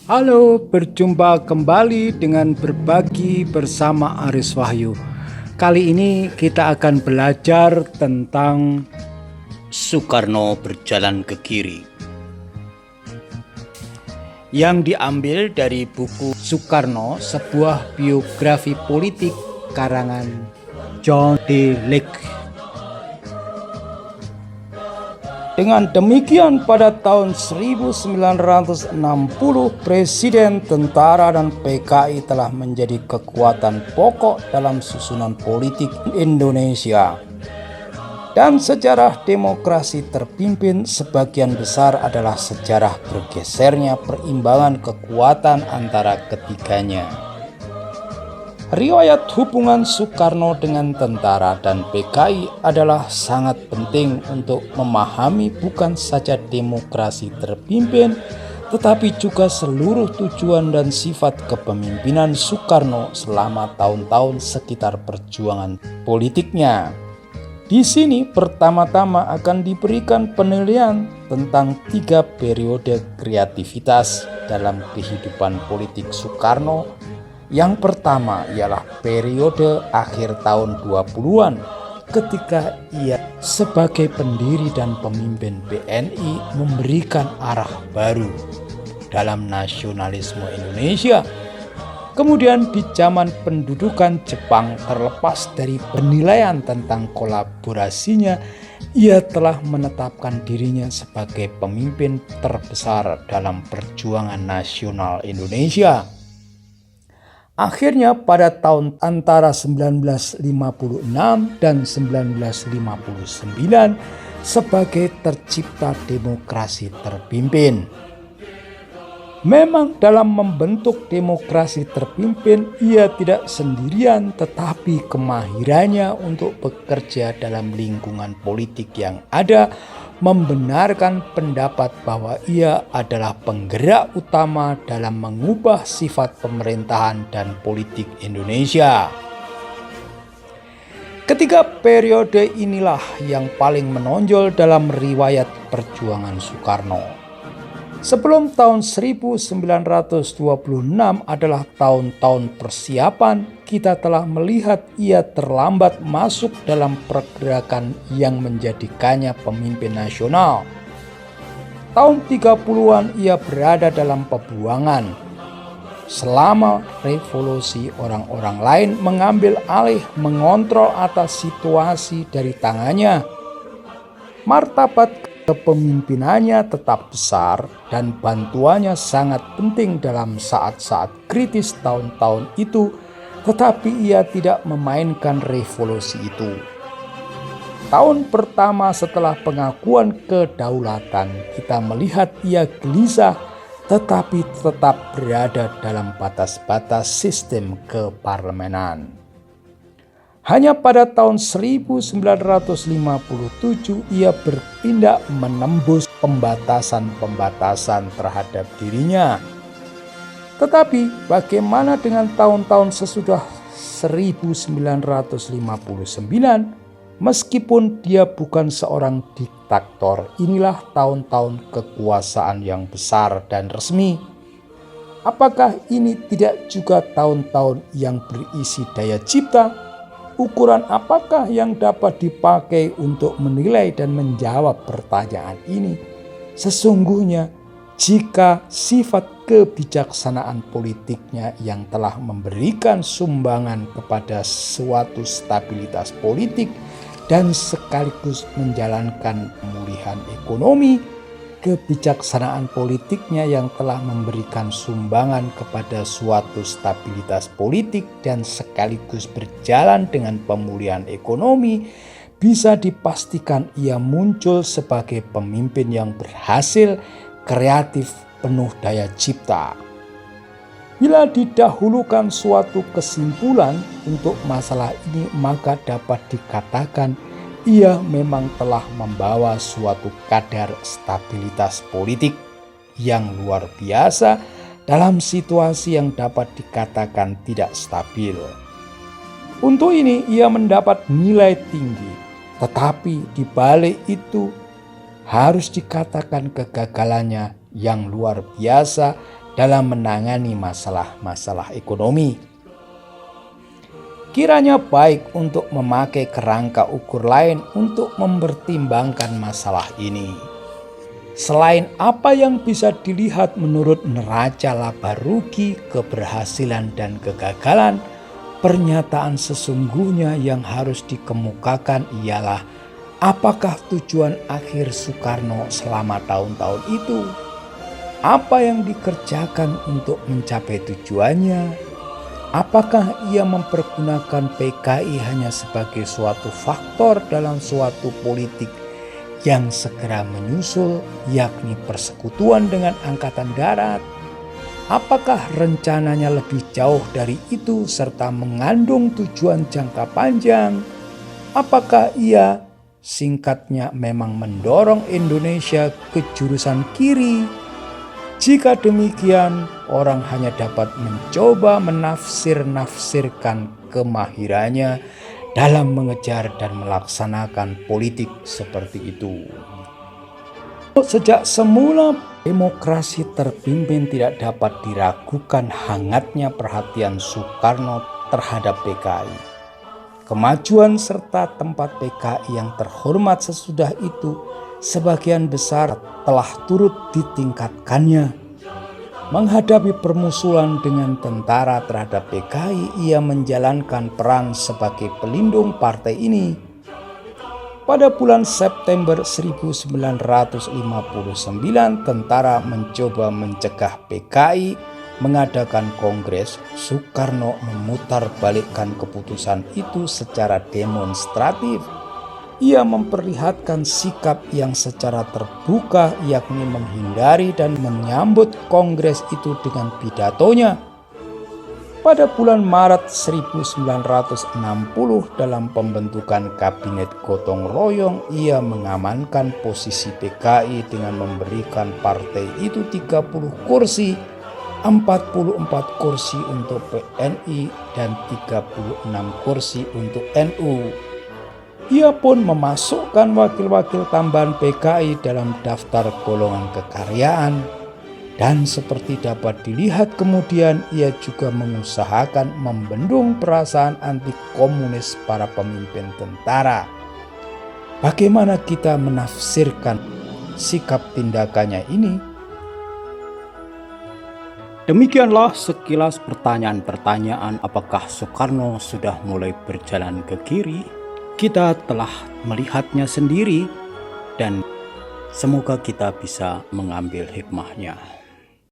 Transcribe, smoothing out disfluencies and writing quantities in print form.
Halo, berjumpa kembali dengan berbagi bersama Aris Wahyu. Kali ini kita akan belajar tentang Soekarno berjalan ke kiri, yang diambil dari buku Soekarno, sebuah biografi politik karangan John D. Lake. Dengan demikian pada tahun 1960 Presiden, tentara dan PKI telah menjadi kekuatan pokok dalam susunan politik Indonesia. Dan sejarah demokrasi terpimpin sebagian besar adalah sejarah bergesernya perimbangan kekuatan antara ketiganya. Riwayat hubungan Soekarno dengan tentara dan PKI adalah sangat penting untuk memahami bukan saja demokrasi terpimpin, tetapi juga seluruh tujuan dan sifat kepemimpinan Soekarno selama tahun-tahun sekitar perjuangan politiknya. Di sini pertama-tama akan diberikan penilaian tentang 3 periode kreativitas dalam kehidupan politik Soekarno. Yang pertama ialah periode akhir tahun 20-an ketika ia sebagai pendiri dan pemimpin BNI memberikan arah baru dalam nasionalisme Indonesia. Kemudian di zaman pendudukan Jepang, terlepas dari penilaian tentang kolaborasinya, ia telah menetapkan dirinya sebagai pemimpin terbesar dalam perjuangan nasional Indonesia. Akhirnya pada tahun antara 1956 dan 1959 sebagai tercipta demokrasi terpimpin. Memang dalam membentuk demokrasi terpimpin ia tidak sendirian, tetapi kemahirannya untuk bekerja dalam lingkungan politik yang ada membenarkan pendapat bahwa ia adalah penggerak utama dalam mengubah sifat pemerintahan dan politik Indonesia. Ketiga periode inilah yang paling menonjol dalam riwayat perjuangan Soekarno. Sebelum tahun 1926 adalah tahun-tahun persiapan, kita telah melihat ia terlambat masuk dalam pergerakan yang menjadikannya pemimpin nasional. Tahun 30-an ia berada dalam pembuangan. Selama revolusi, orang-orang lain mengambil alih mengontrol atas situasi dari tangannya. Martabat kepemimpinannya tetap besar dan bantuannya sangat penting dalam saat-saat kritis tahun-tahun itu, tetapi ia tidak memainkan revolusi itu. Tahun pertama setelah pengakuan kedaulatan, kita melihat ia gelisah tetapi tetap berada dalam batas-batas sistem keparlemenan. Hanya pada tahun 1957 ia bertindak menembus pembatasan-pembatasan terhadap dirinya. Tetapi bagaimana dengan tahun-tahun sesudah 1959? Meskipun dia bukan seorang diktator, inilah tahun-tahun kekuasaan yang besar dan resmi. Apakah ini tidak juga tahun-tahun yang berisi daya cipta? Ukuran apakah yang dapat dipakai untuk menilai dan menjawab pertanyaan ini? Sesungguhnya, jika sifat kebijaksanaan politiknya yang telah memberikan sumbangan kepada suatu stabilitas politik dan sekaligus menjalankan pemulihan ekonomi, kebijaksanaan politiknya yang telah memberikan sumbangan kepada suatu stabilitas politik dan sekaligus berjalan dengan pemulihan ekonomi, bisa dipastikan ia muncul sebagai pemimpin yang berhasil, kreatif, penuh daya cipta. Bila didahulukan suatu kesimpulan untuk masalah ini, maka dapat dikatakan ia memang telah membawa suatu kadar stabilitas politik yang luar biasa dalam situasi yang dapat dikatakan tidak stabil. Untuk ini ia mendapat nilai tinggi, tetapi di balik itu harus dikatakan kegagalannya yang luar biasa dalam menangani masalah-masalah ekonomi. Kiranya baik untuk memakai kerangka ukur lain untuk mempertimbangkan masalah ini. Selain apa yang bisa dilihat menurut neraca laba rugi, keberhasilan dan kegagalan, pernyataan sesungguhnya yang harus dikemukakan ialah apakah tujuan akhir Soekarno selama tahun-tahun itu? Apa yang dikerjakan untuk mencapai tujuannya? Apakah ia mempergunakan PKI hanya sebagai suatu faktor dalam suatu politik yang segera menyusul, yakni persekutuan dengan Angkatan Darat? Apakah rencananya lebih jauh dari itu serta mengandung tujuan jangka panjang? Apakah ia singkatnya memang mendorong Indonesia ke jurusan kiri? Jika demikian, orang hanya dapat mencoba menafsir-nafsirkan kemahirannya dalam mengejar dan melaksanakan politik seperti itu. Sejak semula, demokrasi terpimpin tidak dapat diragukan hangatnya perhatian Soekarno terhadap PKI. Kemajuan serta tempat PKI yang terhormat sesudah itu sebagian besar telah turut ditingkatkannya. Menghadapi permusuhan dengan tentara terhadap PKI, ia menjalankan peran sebagai pelindung partai ini. Pada bulan September 1959, tentara mencoba mencegah PKI mengadakan kongres. Soekarno memutarbalikkan keputusan itu secara demonstratif. Ia memperlihatkan sikap yang secara terbuka, yakni menghindari dan menyambut kongres itu dengan pidatonya. Pada bulan Maret 1960 dalam pembentukan kabinet gotong royong, ia mengamankan posisi PKI dengan memberikan partai itu 30 kursi, 44 kursi untuk PNI dan 36 kursi untuk NU. Ia pun memasukkan wakil-wakil tambahan PKI dalam daftar golongan kekaryaan, dan seperti dapat dilihat kemudian ia juga mengusahakan membendung perasaan anti komunis para pemimpin tentara. Bagaimana kita menafsirkan sikap tindakannya ini? Demikianlah sekilas pertanyaan-pertanyaan apakah Soekarno sudah mulai berjalan ke kiri. Kita telah melihatnya sendiri dan semoga kita bisa mengambil hikmahnya.